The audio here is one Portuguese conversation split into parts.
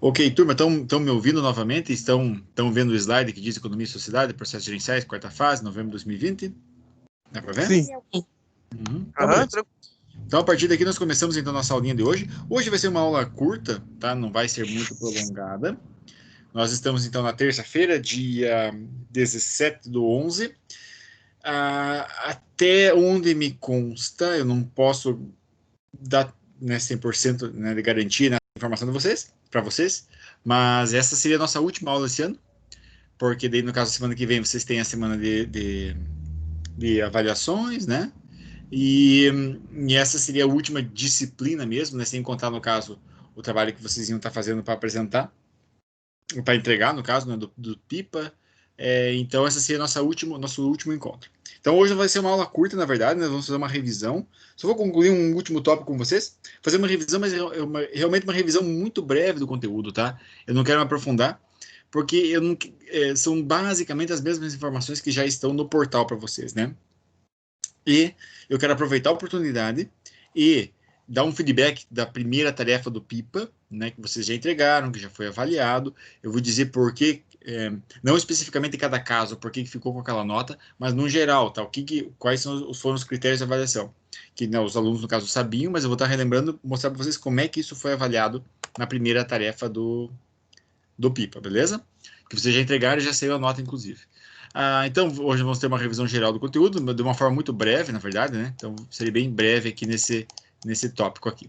Ok, turma, estão me ouvindo novamente? Estão vendo o slide que diz Economia e Sociedade, Processos Gerenciais, quarta fase, novembro de 2020? Dá para ver? Sim. Então, Aham, beleza. Então, a partir daqui, nós começamos, então, nossa aulinha de hoje. Hoje vai ser uma aula curta, tá? Não vai ser muito prolongada. Nós estamos, então, na terça-feira, dia 17/11. Até onde me consta, eu não posso dar, né, 100%, né, de garantia, né, informação de vocês, para vocês, mas essa seria a nossa última aula esse ano, porque daí, no caso, semana que vem, vocês têm a semana de avaliações, né? E essa seria a última disciplina mesmo, né? Sem contar, no caso, o trabalho que vocês iam estar fazendo para apresentar, para entregar, no caso, né, do PIPA. Então, essa seria nosso último encontro. Então, hoje vai ser uma aula curta, na verdade, né? Vamos fazer uma revisão. Só vou concluir um último tópico com vocês. Fazer uma revisão, mas realmente uma revisão muito breve do conteúdo, tá? Eu não quero me aprofundar, porque eu não, são basicamente as mesmas informações que já estão no portal para vocês, né? E eu quero aproveitar a oportunidade e dar um feedback da primeira tarefa do PIPA, né, que vocês já entregaram, que já foi avaliado. Eu vou dizer por que, não especificamente em cada caso, por que ficou com aquela nota, mas no geral, tá? Quais foram os critérios de avaliação? Que, né, os alunos, no caso, sabiam, mas eu vou estar relembrando, mostrar para vocês como é que isso foi avaliado na primeira tarefa do PIPA, beleza? Que vocês já entregaram e já saiu a nota, inclusive. Então, hoje vamos ter uma revisão geral do conteúdo, de uma forma muito breve, na verdade, né? Então, serei bem breve aqui nesse tópico aqui.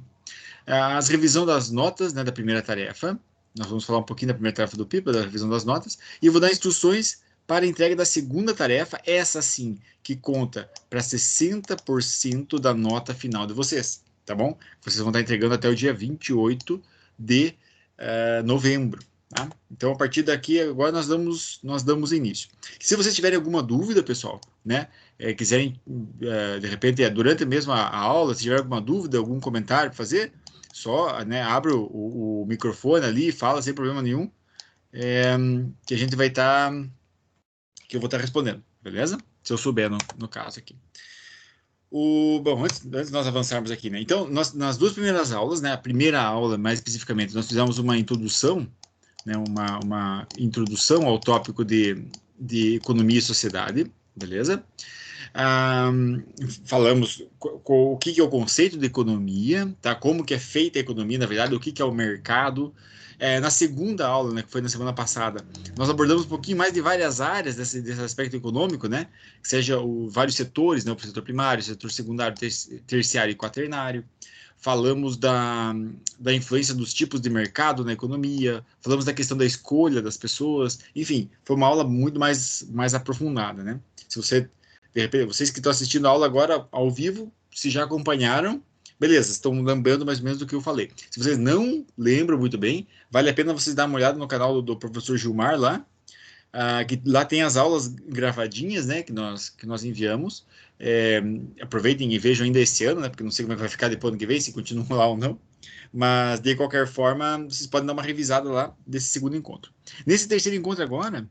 As revisão das notas, né, da primeira tarefa. Nós vamos falar um pouquinho da primeira tarefa do PIPA, da revisão das notas, e vou dar instruções para a entrega da segunda tarefa, essa sim, que conta para 60% da nota final de vocês, tá bom? Vocês vão estar entregando até o dia 28 de novembro. Tá? Então, a partir daqui, agora nós damos início. Se vocês tiverem alguma dúvida, pessoal, né, quiserem, de repente, durante mesmo a aula, se tiver alguma dúvida, algum comentário para fazer, só, né, abre o microfone ali e fala sem problema nenhum, é, que a gente vai estar, que eu vou estar respondendo, beleza? Se eu souber, no caso aqui. Bom, antes de nós avançarmos aqui, né? Então, nas duas primeiras aulas, né? A primeira aula, mais especificamente, nós fizemos uma introdução, né? Uma introdução ao tópico de economia e sociedade, beleza? Ah, falamos o que é o conceito de economia, tá? Como que é feita a economia, na verdade, o que é o mercado. Na segunda aula, né, que foi na semana passada, nós abordamos um pouquinho mais de várias áreas desse aspecto econômico, né? Seja vários setores, né? O setor primário, setor secundário, terciário e quaternário. Falamos da influência dos tipos de mercado na economia, falamos da questão da escolha das pessoas, enfim, foi uma aula muito mais aprofundada, né? Se você de repente, vocês que estão assistindo a aula agora ao vivo, se já acompanharam, beleza, estão lembrando mais ou menos do que eu falei. Se vocês não lembram muito bem, vale a pena vocês dar uma olhada no canal do professor Gilmar lá, que lá tem as aulas gravadinhas, né, que nós enviamos. Aproveitem e vejam ainda esse ano, né, porque não sei como é que vai ficar depois do que vem, se continuam lá ou não. Mas, de qualquer forma, vocês podem dar uma revisada lá desse segundo encontro. Nesse terceiro encontro agora,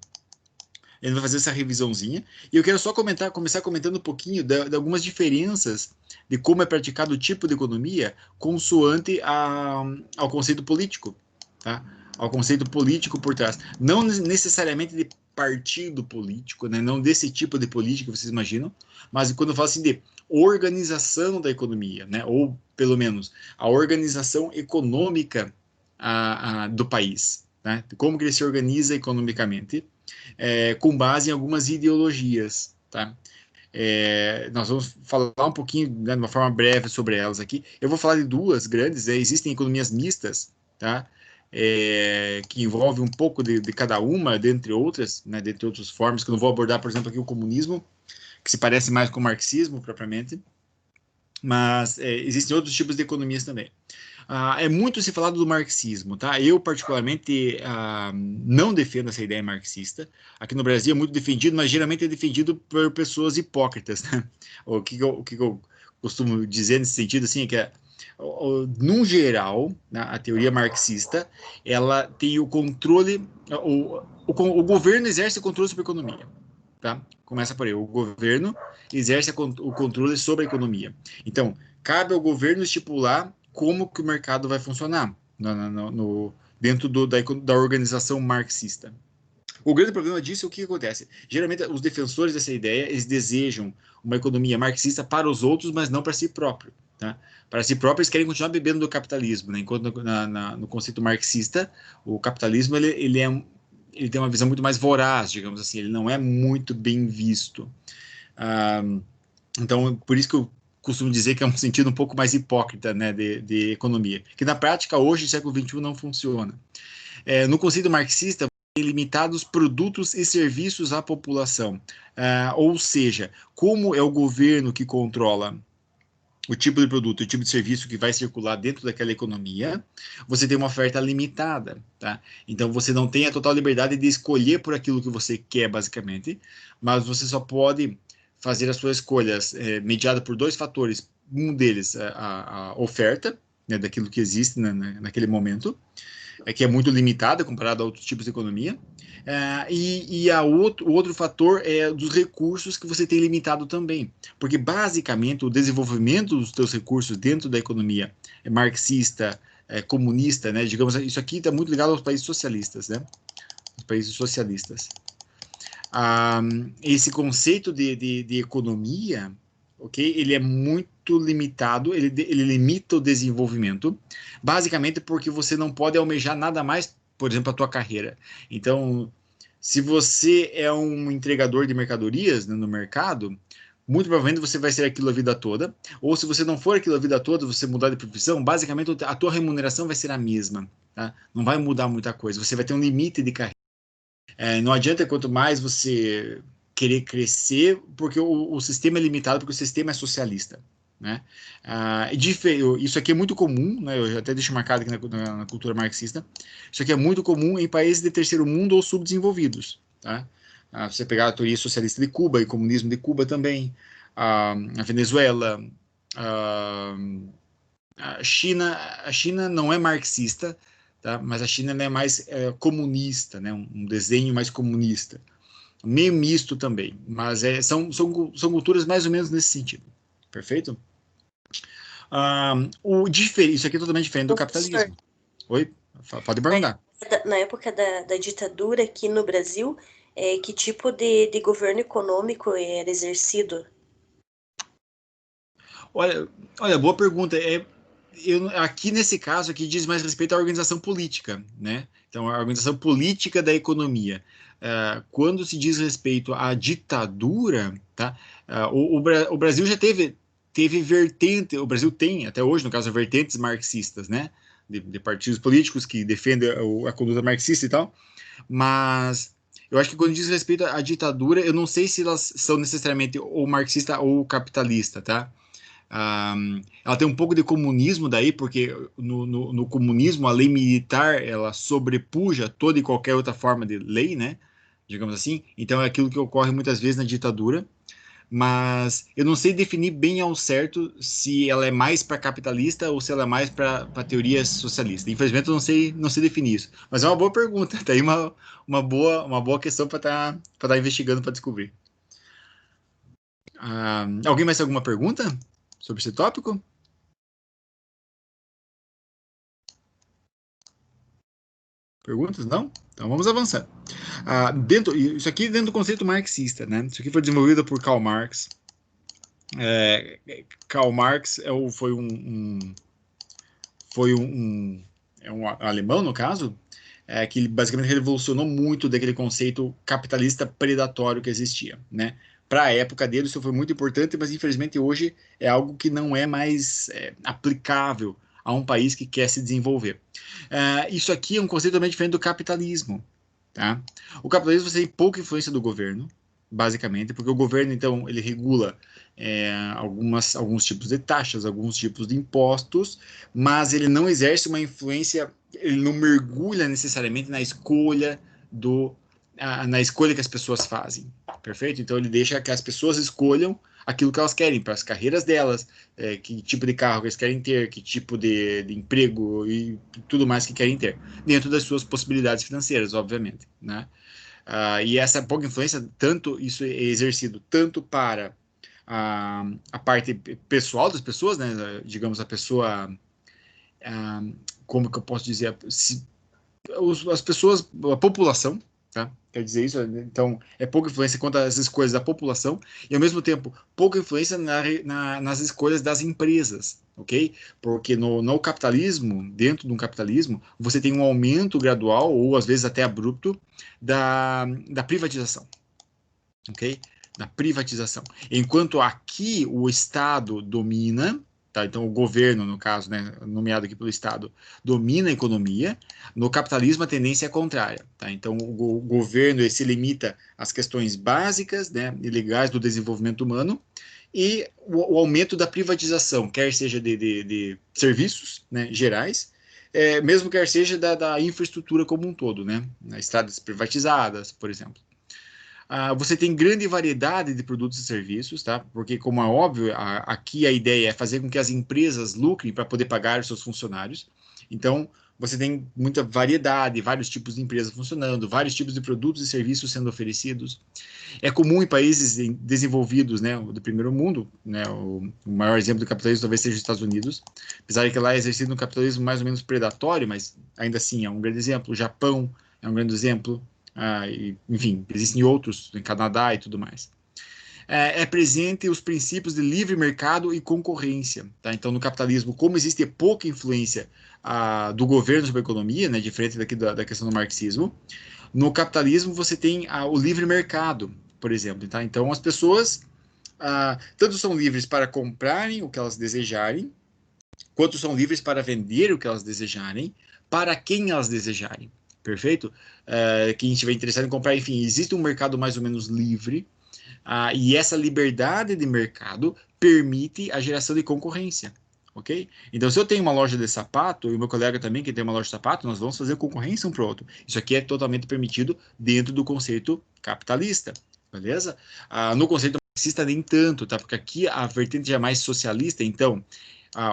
ele vai fazer essa revisãozinha. E eu quero só começar comentando um pouquinho de algumas diferenças de como é praticado o tipo de economia consoante ao conceito político, tá? Ao conceito político por trás. Não necessariamente de partido político, né? Não desse tipo de política que vocês imaginam, mas quando eu falo assim de organização da economia, né? Ou pelo menos a organização econômica do país, né? Como que ele se organiza economicamente com base em algumas ideologias, tá? Nós vamos falar um pouquinho, né, de uma forma breve sobre elas aqui. Eu vou falar de duas grandes, existem economias mistas, tá? Que envolve um pouco de cada uma, dentre outras, né, dentre outras formas, que eu não vou abordar, por exemplo, aqui o comunismo, que se parece mais com o marxismo, propriamente, mas existem outros tipos de economias também. É muito se falado do marxismo, tá? Eu, particularmente, não defendo essa ideia marxista. Aqui no Brasil é muito defendido, mas geralmente é defendido por pessoas hipócritas, né? O que eu costumo dizer nesse sentido, assim, é que, num geral, né, a teoria marxista, ela tem o controle, o governo exerce o controle sobre a economia, tá? Começa por aí, o governo exerce o controle sobre a economia. Então, cabe ao governo estipular como que o mercado vai funcionar dentro da organização marxista. O grande problema disso é o que acontece. Geralmente, os defensores dessa ideia, eles desejam uma economia marxista para os outros, mas não para si próprio. Tá? Para si próprio, eles querem continuar bebendo do capitalismo. Né? Enquanto no conceito marxista, o capitalismo ele tem uma visão muito mais voraz, digamos assim. Ele não é muito bem visto. Ah, então, por isso que eu costumo dizer que é um sentido um pouco mais hipócrita, né, de economia. Que na prática, hoje, século XXI, não funciona. No conceito marxista, limitados produtos e serviços à população. Ou seja, como é o governo que controla o tipo de produto, o tipo de serviço que vai circular dentro daquela economia, você tem uma oferta limitada, tá? Então você não tem a total liberdade de escolher por aquilo que você quer, basicamente, mas você só pode fazer as suas escolhas mediada por dois fatores. Um deles, a oferta, né, daquilo que existe naquele momento, que é muito limitada comparado a outros tipos de economia. O outro fator é dos recursos que você tem limitado também. Porque, basicamente, o desenvolvimento dos seus recursos dentro da economia marxista, comunista, né? Digamos, isso aqui está muito ligado aos países socialistas, né? Os países socialistas. Esse conceito de economia, ok? Ele é muito limitado, ele limita o desenvolvimento, basicamente porque você não pode almejar nada mais, por exemplo, a tua carreira. Então, se você é um entregador de mercadorias, né, no mercado, muito provavelmente você vai ser aquilo a vida toda, ou se você não for aquilo a vida toda, você mudar de profissão, basicamente a tua remuneração vai ser a mesma, tá? Não vai mudar muita coisa, você vai ter um limite de carreira. Não adianta quanto mais você querer crescer, porque o sistema é limitado, porque o sistema é socialista. Né? Isso aqui é muito comum, né? Eu até deixo marcado aqui na cultura marxista. Isso aqui é muito comum em países de terceiro mundo ou subdesenvolvidos. Tá? Você pegar a teoria socialista de Cuba e comunismo de Cuba também, a Venezuela, a, a China não é marxista, tá? Mas a China é mais comunista, né? Um desenho mais comunista. Meio misto também, mas são culturas mais ou menos nesse sentido. Perfeito? Isso aqui é totalmente diferente do Professor, capitalismo. Oi? Pode perguntar. na época da ditadura aqui no Brasil, que tipo de governo econômico era exercido? Olha, olha, boa pergunta. Aqui nesse caso aqui diz mais respeito à organização política, né? Então, a organização política da economia. Quando se diz respeito à ditadura, tá? O Brasil já teve vertente, o Brasil tem até hoje, no caso, vertentes marxistas, né? De partidos políticos que defendem a conduta marxista e tal, mas eu acho que quando diz respeito à ditadura, eu não sei se elas são necessariamente ou marxista ou capitalista, tá? Ela tem um pouco de comunismo daí, porque no comunismo a lei militar ela sobrepuja toda e qualquer outra forma de lei, né? Digamos assim. Então é aquilo que ocorre muitas vezes na ditadura, mas eu não sei definir bem ao certo se ela é mais para capitalista ou se ela é mais para teoria socialista. Infelizmente eu não sei definir isso. Mas é uma boa pergunta, tá aí uma boa questão para tá investigando para descobrir. Alguém mais tem alguma pergunta sobre esse tópico? Perguntas? Não? Então vamos avançar. Isso aqui dentro do conceito marxista, né? Isso aqui foi desenvolvido por Karl Marx. É, Karl Marx foi um alemão, no caso, que basicamente revolucionou muito daquele conceito capitalista predatório que existia, né? Para a época dele, isso foi muito importante, mas infelizmente hoje é algo que não é mais aplicável a um país que quer se desenvolver. Isso aqui é um conceito totalmente diferente do capitalismo, tá? O capitalismo você tem pouca influência do governo, basicamente, porque o governo, então, ele regula alguns tipos de taxas, alguns tipos de impostos, mas ele não exerce uma influência, ele não mergulha necessariamente na escolha que as pessoas fazem, perfeito? Então ele deixa que as pessoas escolham aquilo que elas querem para as carreiras delas, que tipo de carro que eles querem ter, que tipo de emprego e tudo mais que querem ter, dentro das suas possibilidades financeiras, obviamente, né? E essa pouca influência, tanto isso é exercido tanto para a parte pessoal das pessoas, né? Digamos, a pessoa, como que eu posso dizer, as pessoas, a população, tá? Quer dizer isso, então é pouca influência quanto às escolhas da população e ao mesmo tempo pouca influência nas escolhas das empresas, ok? Porque no capitalismo, dentro de um capitalismo, você tem um aumento gradual ou às vezes até abrupto da privatização, ok? Da privatização. Enquanto aqui o Estado domina, tá? Então o governo, no caso, né, nomeado aqui pelo Estado, domina a economia, no capitalismo a tendência é contrária, tá? Então o governo ele se limita às questões básicas, né, e legais do desenvolvimento humano e o aumento da privatização, quer seja de serviços, né, gerais, mesmo quer seja da infraestrutura como um todo, né? Estradas privatizadas, por exemplo. Você tem grande variedade de produtos e serviços, tá? Porque, como é óbvio, aqui a ideia é fazer com que as empresas lucrem para poder pagar os seus funcionários. Então, você tem muita variedade, vários tipos de empresas funcionando, vários tipos de produtos e serviços sendo oferecidos. É comum em países desenvolvidos, né, do primeiro mundo, né, o maior exemplo do capitalismo talvez seja os Estados Unidos, apesar de que lá é exercido um capitalismo mais ou menos predatório, mas ainda assim é um grande exemplo. O Japão é um grande exemplo. Enfim, existem outros, em Canadá e tudo mais. É presente os princípios de livre mercado e concorrência. Tá? Então, no capitalismo, como existe pouca influência do governo sobre a economia, né, diferente daqui da questão do marxismo, no capitalismo você tem o livre mercado, por exemplo. Tá? Então, as pessoas tanto são livres para comprarem o que elas desejarem, quanto são livres para vender o que elas desejarem, para quem elas desejarem. Perfeito? Quem estiver interessado em comprar, enfim, existe um mercado mais ou menos livre, e essa liberdade de mercado permite a geração de concorrência. Ok? Então, se eu tenho uma loja de sapato, e o meu colega também, que tem uma loja de sapato, nós vamos fazer concorrência um para o outro. Isso aqui é totalmente permitido dentro do conceito capitalista. Beleza? No conceito marxista, nem tanto, tá? Porque aqui a vertente é mais socialista, então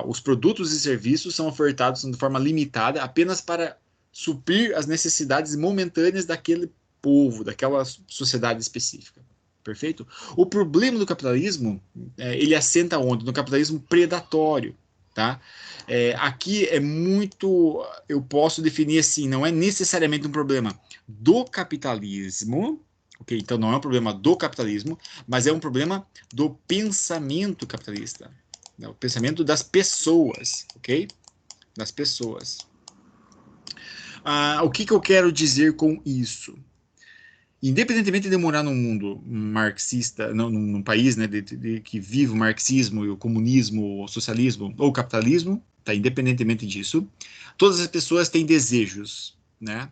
os produtos e serviços são ofertados de forma limitada apenas para suprir as necessidades momentâneas daquele povo, daquela sociedade específica. Perfeito? O problema do capitalismo, ele assenta onde? No capitalismo predatório. Tá? Aqui é muito, eu posso definir assim, não é necessariamente um problema do capitalismo, ok? Então não é um problema do capitalismo, mas é um problema do pensamento capitalista, né? O pensamento das pessoas, ok? Das pessoas. O que eu quero dizer com isso? Independentemente de morar num mundo marxista, não, num país, né, que vive o marxismo, o comunismo, o socialismo ou o capitalismo, tá? Independentemente disso, todas as pessoas têm desejos, né?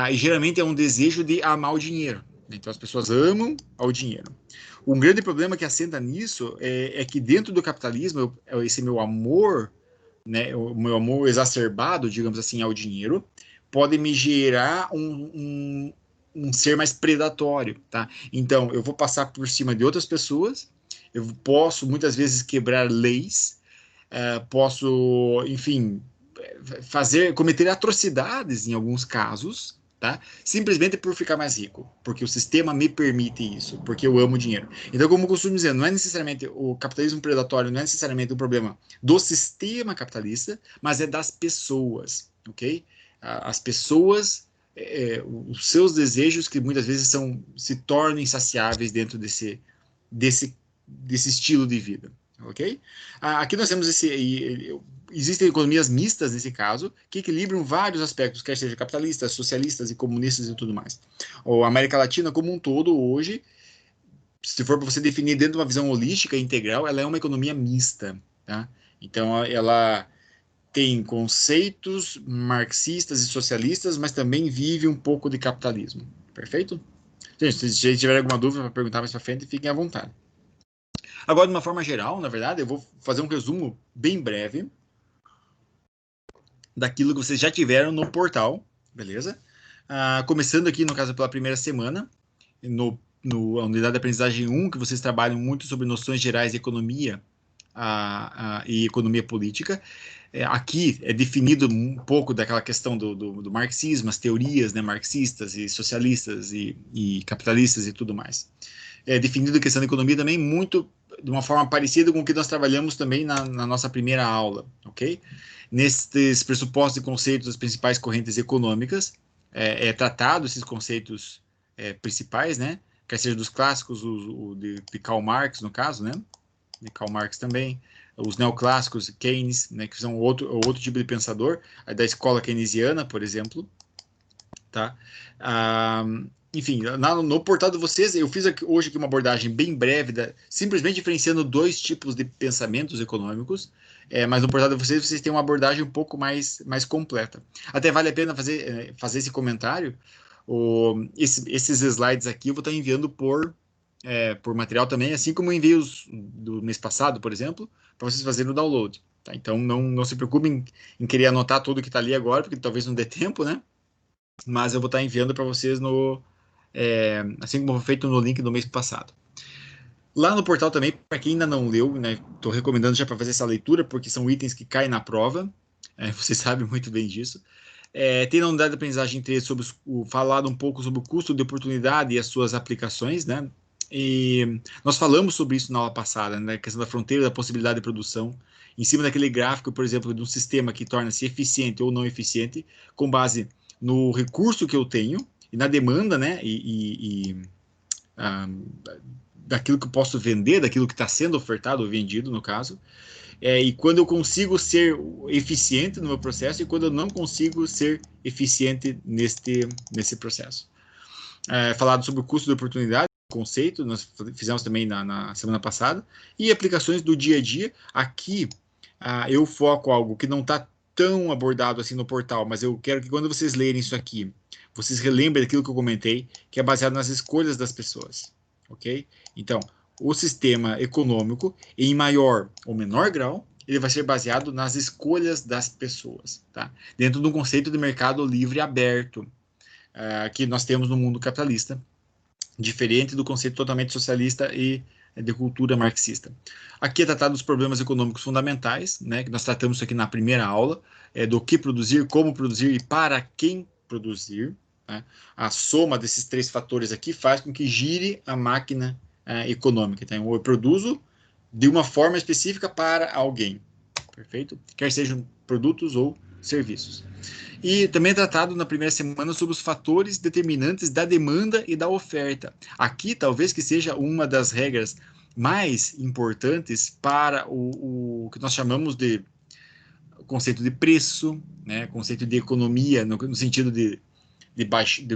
E geralmente é um desejo de amar o dinheiro. Então as pessoas amam ao dinheiro. Um grande problema que assenta nisso é que dentro do capitalismo, esse meu amor, né, o meu amor exacerbado, digamos assim, ao dinheiro, pode me gerar um ser mais predatório, tá? Então, eu vou passar por cima de outras pessoas, eu posso muitas vezes quebrar leis, posso, enfim, cometer atrocidades em alguns casos, tá? Simplesmente por ficar mais rico, porque o sistema me permite isso, porque eu amo dinheiro. Então, como eu costumo dizer, não é necessariamente o capitalismo predatório, não é necessariamente um problema do sistema capitalista, mas é das pessoas, ok? As pessoas, os seus desejos que muitas vezes se tornam insaciáveis dentro desse, desse estilo de vida, ok? Aqui nós temos existem economias mistas nesse caso, que equilibram vários aspectos, quer seja capitalistas, socialistas e comunistas e tudo mais. A América Latina como um todo hoje, se for para você definir dentro de uma visão holística e integral, ela é uma economia mista, tá? Então ela tem conceitos marxistas e socialistas, mas também vive um pouco de capitalismo. Perfeito? Gente, se tiver alguma dúvida para perguntar mais para frente, fiquem à vontade. Agora, de uma forma geral, na verdade, eu vou fazer um resumo bem breve daquilo que vocês já tiveram no portal, beleza? Começando aqui, no caso, pela primeira semana, no unidade de aprendizagem 1, que vocês trabalham muito sobre noções gerais de economia e economia política. Aqui é definido um pouco daquela questão do marxismo, as teorias, né, marxistas e socialistas e capitalistas e tudo mais. É definido a questão da economia também muito de uma forma parecida com o que nós trabalhamos também na nossa primeira aula, ok? ok? Nesses pressupostos e conceitos das principais correntes econômicas, tratado esses conceitos principais, né? Quer seja dos clássicos, o de Karl Marx, no caso, né? De Karl Marx também, os neoclássicos, Keynes, né? Que são outro tipo de pensador, da escola keynesiana, por exemplo, tá? Enfim, no portal de vocês, eu fiz hoje aqui uma abordagem bem breve, simplesmente diferenciando dois tipos de pensamentos econômicos, mas no portal de vocês têm uma abordagem um pouco mais completa. Até vale a pena fazer esse comentário. Esses slides aqui eu vou estar enviando por material também, assim como eu enviei os do mês passado, por exemplo, para vocês fazerem o download. Tá? Então, não se preocupem em querer anotar tudo que está ali agora, porque talvez não dê tempo, né? Mas eu vou estar enviando para vocês assim como foi feito no link do mês passado. Lá no portal também, para quem ainda não leu, né, estou recomendando já para fazer essa leitura, porque são itens que caem na prova, vocês sabem muito bem disso. Tem na unidade de aprendizagem 3 falado um pouco sobre o custo de oportunidade e as suas aplicações, né? E nós falamos sobre isso na aula passada, né? A questão da fronteira da possibilidade de produção, em cima daquele gráfico, por exemplo, de um sistema que torna-se eficiente ou não eficiente, com base no recurso que eu tenho e na demanda, né? Ah, daquilo que eu posso vender, daquilo que está sendo ofertado ou vendido, no caso. E quando eu consigo ser eficiente no meu processo e quando eu não consigo ser eficiente nesse processo. Falado sobre o custo de oportunidade, conceito, nós fizemos também na semana passada, e aplicações do dia a dia. Aqui eu foco algo que não está tão abordado assim no portal, mas eu quero que quando vocês lerem isso aqui, vocês relembrem daquilo que eu comentei, que é baseado nas escolhas das pessoas, ok? Então, o sistema econômico, em maior ou menor grau, ele vai ser baseado nas escolhas das pessoas, tá? Dentro de um conceito de mercado livre aberto, que nós temos no mundo capitalista, diferente do conceito totalmente socialista e de cultura marxista. Aqui é tratado os problemas econômicos fundamentais, né, que nós tratamos isso aqui na primeira aula, do que produzir, como produzir e para quem produzir. Né? A soma desses três fatores aqui faz com que gire a máquina econômica. Então, eu produzo de uma forma específica para alguém, perfeito? Quer sejam produtos ou serviços. E também é tratado na primeira semana sobre os fatores determinantes da demanda e da oferta. Aqui, talvez que seja uma das regras mais importantes para o que nós chamamos de conceito de preço, né? Conceito de economia, no sentido de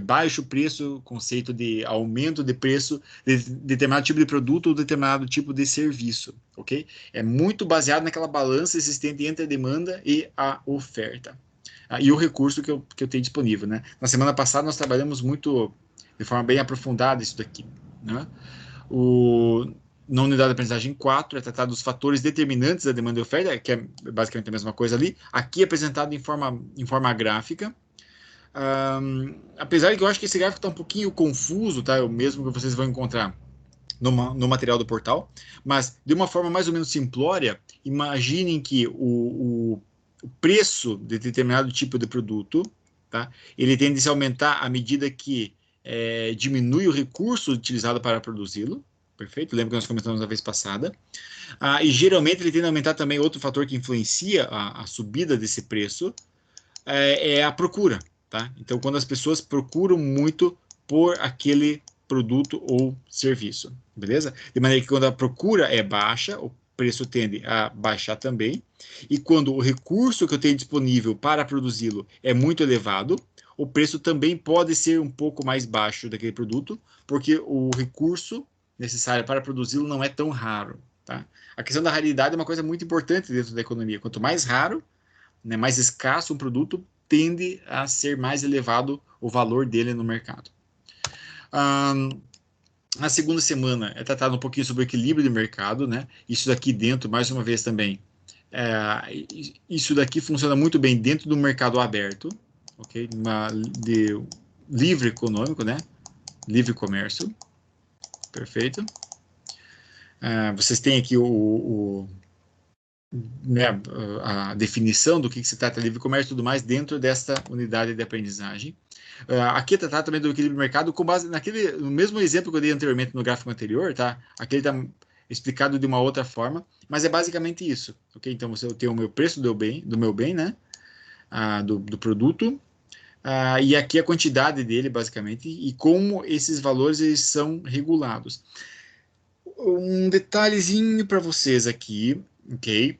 baixo preço, conceito de aumento de preço de determinado tipo de produto ou determinado tipo de serviço, ok? É muito baseado naquela balança existente entre a demanda e a oferta. E o recurso que eu tenho disponível, né? Na semana passada nós trabalhamos muito, de forma bem aprofundada isso daqui, né? Na unidade de aprendizagem 4 é tratado dos fatores determinantes da demanda e oferta, que é basicamente a mesma coisa ali, aqui é apresentado em forma gráfica. Apesar de que eu acho que esse gráfico está um pouquinho confuso, tá? É o mesmo que vocês vão encontrar no material do portal, mas de uma forma mais ou menos simplória, imaginem que o preço de determinado tipo de produto, tá? Ele tende a se aumentar à medida que diminui o recurso utilizado para produzi-lo, perfeito? Lembra que nós comentamos na vez passada. E geralmente ele tende a aumentar também outro fator que influencia a subida desse preço, é a procura, tá? Então, quando as pessoas procuram muito por aquele produto ou serviço, beleza? De maneira que quando a procura é baixa, o preço tende a baixar também. E quando o recurso que eu tenho disponível para produzi-lo é muito elevado, o preço também pode ser um pouco mais baixo daquele produto, porque o recurso necessário para produzi-lo não é tão raro, tá? A questão da raridade é uma coisa muito importante dentro da economia. Quanto mais raro, né, mais escasso um produto, tende a ser mais elevado o valor dele no mercado. Na segunda semana é tratado um pouquinho sobre o equilíbrio de mercado, né? Isso daqui dentro, mais uma vez também, isso daqui funciona muito bem dentro do mercado aberto, ok? De livre econômico, né? Livre comércio, perfeito. Vocês têm aqui né, a definição do que se trata livre comércio e tudo mais dentro desta unidade de aprendizagem. Aqui é tratado também do equilíbrio de mercado com base no mesmo exemplo que eu dei anteriormente no gráfico anterior, tá? Aqui ele está explicado de uma outra forma, mas é basicamente isso, ok? Então, você tem o meu preço do meu bem, né? Do produto, e aqui a quantidade dele, basicamente, e como esses valores eles são regulados. Um detalhezinho para vocês aqui, ok?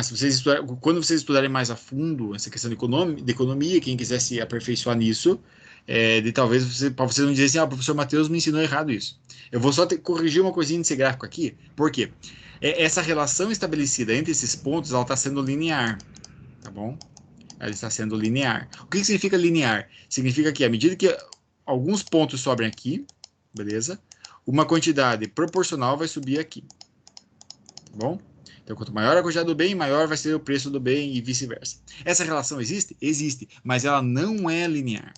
Se vocês quando vocês estudarem mais a fundo essa questão de economia, quem quiser se aperfeiçoar nisso, de talvez para vocês não dizerem assim, o professor Matheus me ensinou errado isso. Eu vou só corrigir uma coisinha nesse gráfico aqui, por quê? Essa relação estabelecida entre esses pontos, ela está sendo linear, tá bom? Ela está sendo linear. O que significa linear? Significa que à medida que alguns pontos sobem aqui, beleza? Uma quantidade proporcional vai subir aqui, tá bom? Então, quanto maior a quantidade do bem, maior vai ser o preço do bem e vice-versa. Essa relação existe? Existe, mas ela não é linear,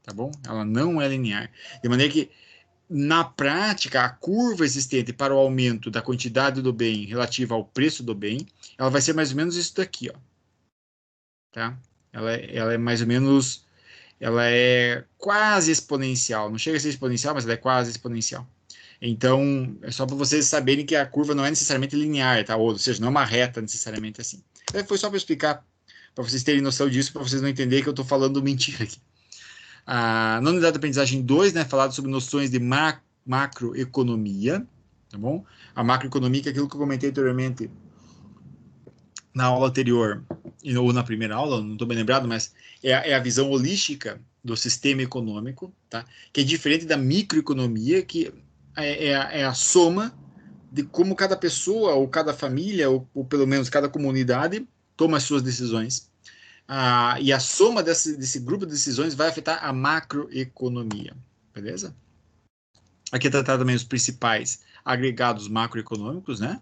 tá bom? Ela não é linear. De maneira que, na prática, a curva existente para o aumento da quantidade do bem relativa ao preço do bem, ela vai ser mais ou menos isso daqui, ó. Tá? Ela é mais ou menos, ela é quase exponencial. Não chega a ser exponencial, mas ela é quase exponencial. Então, é só para vocês saberem que a curva não é necessariamente linear, tá? Ou seja, não é uma reta necessariamente assim. Foi só para explicar, para vocês terem noção disso, para vocês não entenderem que eu estou falando mentira aqui. Na unidade de aprendizagem 2, né, falado sobre noções de macroeconomia, tá bom? A macroeconomia, que é aquilo que eu comentei anteriormente na aula anterior, ou na primeira aula, não estou bem lembrado, mas é a visão holística do sistema econômico, tá? Que é diferente da microeconomia, que é a soma de como cada pessoa, ou cada família, ou pelo menos cada comunidade, toma as suas decisões. E a soma desse grupo de decisões vai afetar a macroeconomia, beleza? Aqui é tratado também os principais agregados macroeconômicos, né?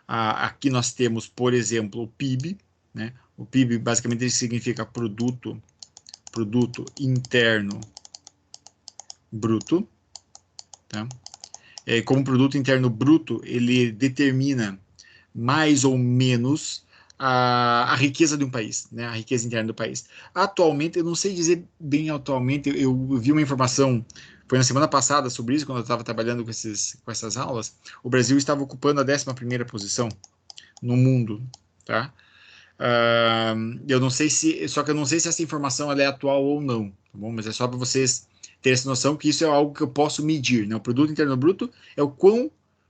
Aqui nós temos, por exemplo, o PIB, né? O PIB basicamente significa produto interno bruto, tá? Como produto interno bruto, ele determina mais ou menos a riqueza de um país, né? A riqueza interna do país. Atualmente, eu não sei dizer bem atualmente, eu vi uma informação, foi na semana passada sobre isso, quando eu estava trabalhando com essas aulas, o Brasil estava ocupando a 11ª posição no mundo, tá? Eu não sei só que eu não sei se essa informação ela é atual ou não, tá bom? Mas é só para vocês terem essa noção que isso é algo que eu posso medir, né? O produto interno bruto é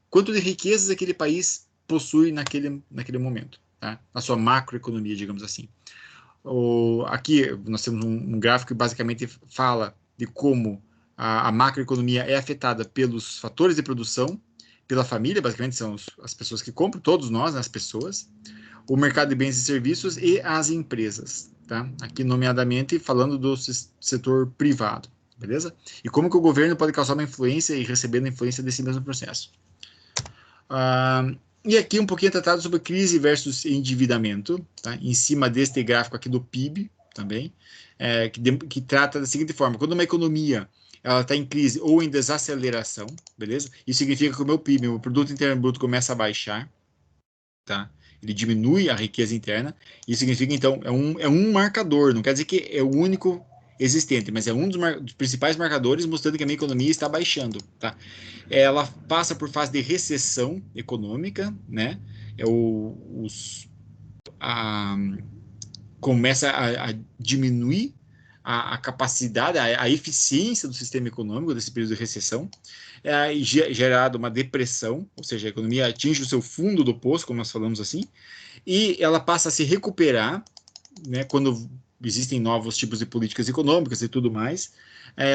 quanto de riquezas aquele país possui naquele momento, tá? Na sua macroeconomia, digamos assim. Aqui nós temos um gráfico que basicamente fala de como a macroeconomia é afetada pelos fatores de produção, pela família, basicamente são as pessoas que compram, todos nós, né, as pessoas, o mercado de bens e serviços e as empresas, tá? Aqui, nomeadamente, falando do setor privado, beleza? E como que o governo pode causar uma influência e receber a influência desse mesmo processo. E aqui um pouquinho tratado sobre crise versus endividamento, tá? Em cima deste gráfico aqui do PIB também, que trata da seguinte forma: quando uma economia ela está em crise ou em desaceleração, beleza? Isso significa que o meu PIB, o produto interno bruto, começa a baixar, tá? Ele diminui a riqueza interna. Isso significa, então, é um marcador. Não quer dizer que é o único existente, mas é um dos principais marcadores mostrando que a minha economia está baixando, tá? Ela passa por fase de recessão econômica, né? É a, começa a diminuir a capacidade, a eficiência do sistema econômico desse período de recessão, gerado uma depressão, ou seja, a economia atinge o seu fundo do poço, como nós falamos assim, e ela passa a se recuperar, né, quando existem novos tipos de políticas econômicas e tudo mais,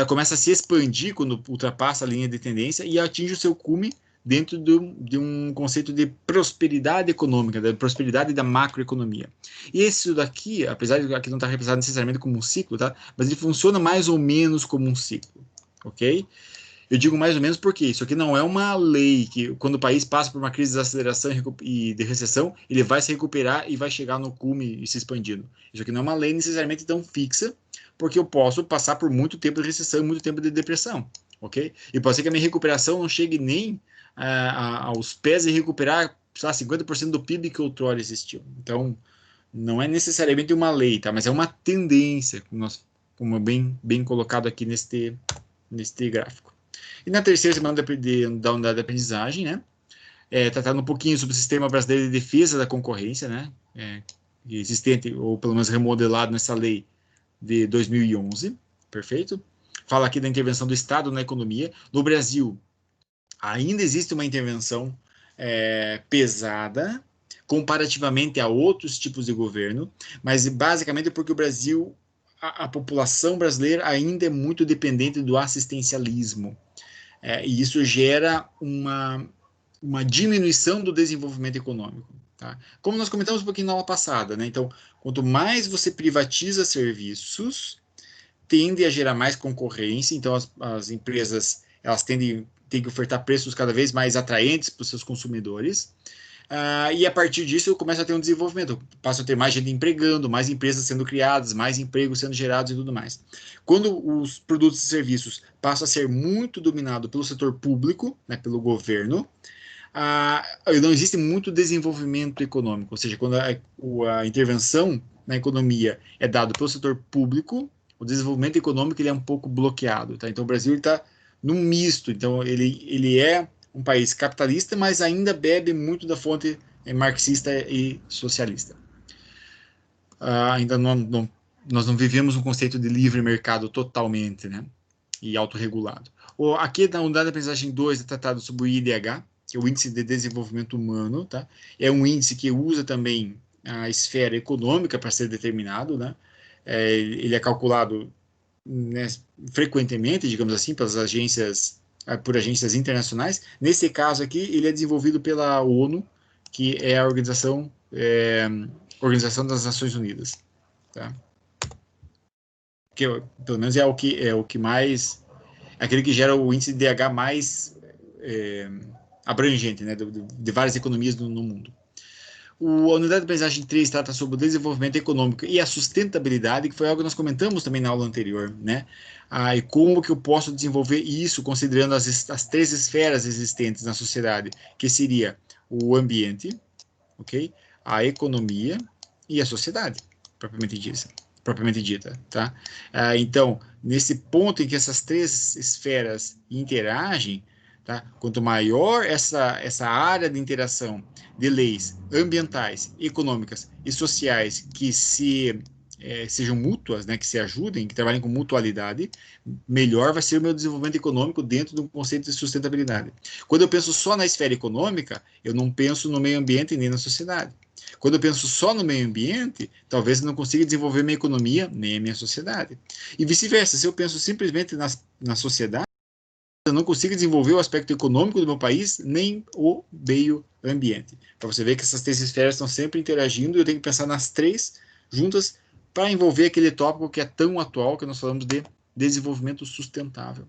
começa a se expandir quando ultrapassa a linha de tendência e atinge o seu cume dentro de um conceito de prosperidade econômica, da prosperidade da macroeconomia. E esse daqui, apesar de aqui não estar representado necessariamente como um ciclo, tá? Mas ele funciona mais ou menos como um ciclo, ok? Eu digo mais ou menos porque isso aqui não é uma lei que, quando o país passa por uma crise de aceleração e de recessão, ele vai se recuperar e vai chegar no cume e se expandindo. Isso aqui não é uma lei necessariamente tão fixa, porque eu posso passar por muito tempo de recessão e muito tempo de depressão, ok? E pode ser que a minha recuperação não chegue nem aos pés de recuperar, sei lá, 50% do PIB que outrora existiu. Então, não é necessariamente uma lei, tá? Mas é uma tendência, como é bem colocado aqui neste gráfico. E na terceira semana da unidade de aprendizagem, né? tratando um pouquinho sobre o Sistema Brasileiro de Defesa da Concorrência, né? Existente, ou pelo menos remodelado nessa lei de 2011, perfeito? Fala aqui da intervenção do Estado na economia. No Brasil, ainda existe uma intervenção pesada, comparativamente a outros tipos de governo, mas basicamente porque o Brasil, a população brasileira ainda é muito dependente do assistencialismo. E isso gera uma diminuição do desenvolvimento econômico. Tá? Como nós comentamos um pouquinho na aula passada, né? Então, quanto mais você privatiza serviços, tende a gerar mais concorrência, então as empresas elas têm que ofertar preços cada vez mais atraentes para os seus consumidores, e a partir disso começa a ter um desenvolvimento, passa a ter mais gente empregando, mais empresas sendo criadas, mais empregos sendo gerados e tudo mais. Quando os produtos e serviços passam a ser muito dominados pelo setor público, né, pelo governo, não existe muito desenvolvimento econômico, ou seja, quando a intervenção na economia é dada pelo setor público, o desenvolvimento econômico ele é um pouco bloqueado. Tá? Então, o Brasil está num misto, então ele é um país capitalista, mas ainda bebe muito da fonte marxista e socialista. Ainda nós não vivemos um conceito de livre mercado totalmente, né? E autorregulado. Aqui na unidade de aprendizagem 2 é tratado sobre o IDH, que é o Índice de Desenvolvimento Humano, tá? É um índice que usa também a esfera econômica para ser determinado, né? Ele é calculado, né, frequentemente, digamos assim, pelas agências, por agências internacionais. Nesse caso aqui, ele é desenvolvido pela ONU, que é a Organização das Nações Unidas, tá? Que pelo menos é o que mais, aquele que gera o índice de DH mais abrangente, né, de várias economias no mundo. A unidade de aprendizagem 3 trata sobre o desenvolvimento econômico e a sustentabilidade, que foi algo que nós comentamos também na aula anterior, né? E como que eu posso desenvolver isso considerando as três esferas existentes na sociedade, que seria o ambiente, ok? A economia e a sociedade, propriamente dita, tá? Então, nesse ponto em que essas três esferas interagem, tá? Quanto maior essa área de interação de leis ambientais, econômicas e sociais que sejam mútuas, né, que se ajudem, que trabalhem com mutualidade, melhor vai ser o meu desenvolvimento econômico dentro do conceito de sustentabilidade. Quando eu penso só na esfera econômica, eu não penso no meio ambiente nem na sociedade. Quando eu penso só no meio ambiente, talvez eu não consiga desenvolver minha economia nem a minha sociedade. E vice-versa, se eu penso simplesmente na sociedade, eu não consigo desenvolver o aspecto econômico do meu país, nem o meio ambiente. Para você ver que essas três esferas estão sempre interagindo, eu tenho que pensar nas três juntas para envolver aquele tópico que é tão atual, que nós falamos de desenvolvimento sustentável.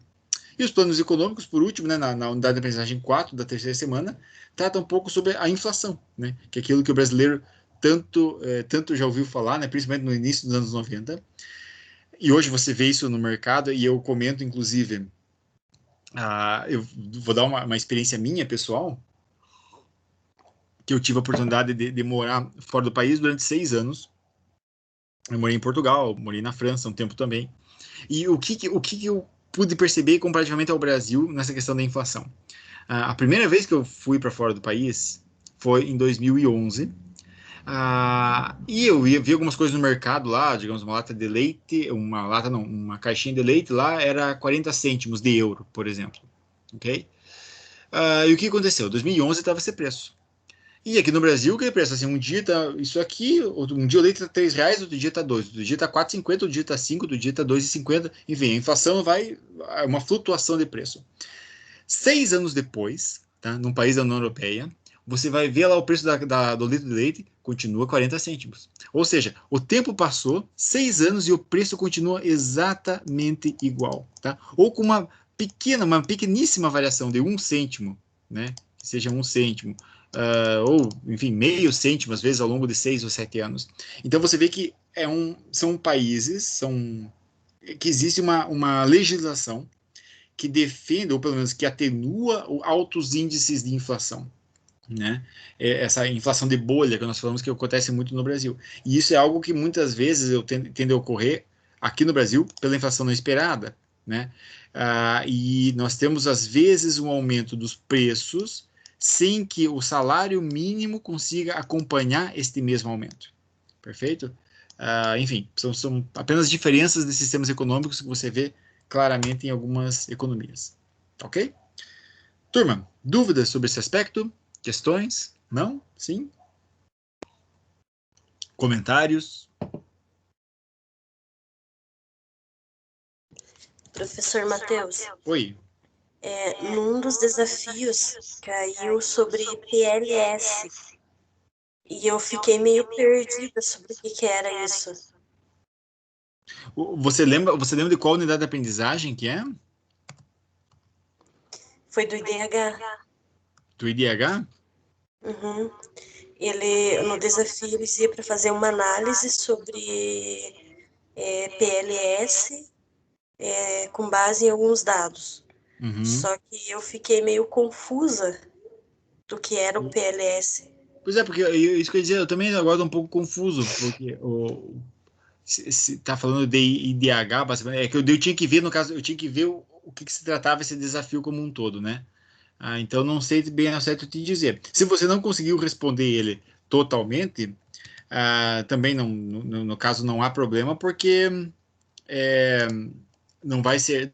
E os planos econômicos, por último, né, na unidade de aprendizagem 4 da terceira semana, trata um pouco sobre a inflação, né, que é aquilo que o brasileiro tanto já ouviu falar, né, principalmente no início dos anos 90. E hoje você vê isso no mercado, e eu comento, inclusive, eu vou dar uma experiência minha, pessoal, que eu tive a oportunidade de morar fora do país durante 6 anos. Eu morei em Portugal, morei na França um tempo também. E o que eu pude perceber comparativamente ao Brasil nessa questão da inflação? A primeira vez que eu fui para fora do país foi em 2011. E eu vi algumas coisas no mercado lá, digamos, uma lata de leite, uma caixinha de leite lá era 40 cêntimos de euro, por exemplo. Ok? E o que aconteceu? 2011 estava esse preço. E aqui no Brasil, que preço? Assim, um dia tá isso aqui, um dia o leite tá R$3, outro dia tá 2, outro dia tá 4,50, outro dia tá 5, outro dia tá 2,50. Enfim, a inflação é uma flutuação de preço. 6 anos depois, tá, num país da União Europeia, você vai ver lá o preço do litro de leite, continua 40 cêntimos. Ou seja, o tempo passou, 6 anos e o preço continua exatamente igual. Tá? Ou com uma pequeníssima variação de 1 cêntimo, né? Que seja 1 cêntimo. Ou, enfim, meio cêntimo, às vezes, ao longo de 6 ou 7 anos. Então, você vê que são países que existe uma legislação que defende, ou pelo menos que atenua altos índices de inflação. Né? Essa inflação de bolha que nós falamos que acontece muito no Brasil. E isso é algo que muitas vezes tende a ocorrer aqui no Brasil pela inflação não esperada. Né? E nós temos, às vezes, um aumento dos preços sem que o salário mínimo consiga acompanhar este mesmo aumento. Perfeito? Enfim, são apenas diferenças de sistemas econômicos que você vê claramente em algumas economias. Ok? Turma, dúvidas sobre esse aspecto? Questões? Não? Sim? Comentários? Professor Matheus, Oi. num dos desafios caiu sobre PLS e eu fiquei meio perdida sobre o que era isso. Você lembra de qual unidade de aprendizagem que é? Foi do IDH. Do IDH? Uhum. No desafio, ele dizia para fazer uma análise sobre PLS com base em alguns dados. Uhum. Só que eu fiquei meio confusa do que era o PLS. Pois é, porque isso que eu ia dizer, eu também agora estou um pouco confuso, porque se tá falando de IDH, basicamente, é que eu tinha que ver, no caso, eu tinha que ver o que se tratava esse desafio como um todo, né? Então não sei bem ao certo te dizer. Se você não conseguiu responder ele totalmente, também no caso não há problema, porque é, não vai ser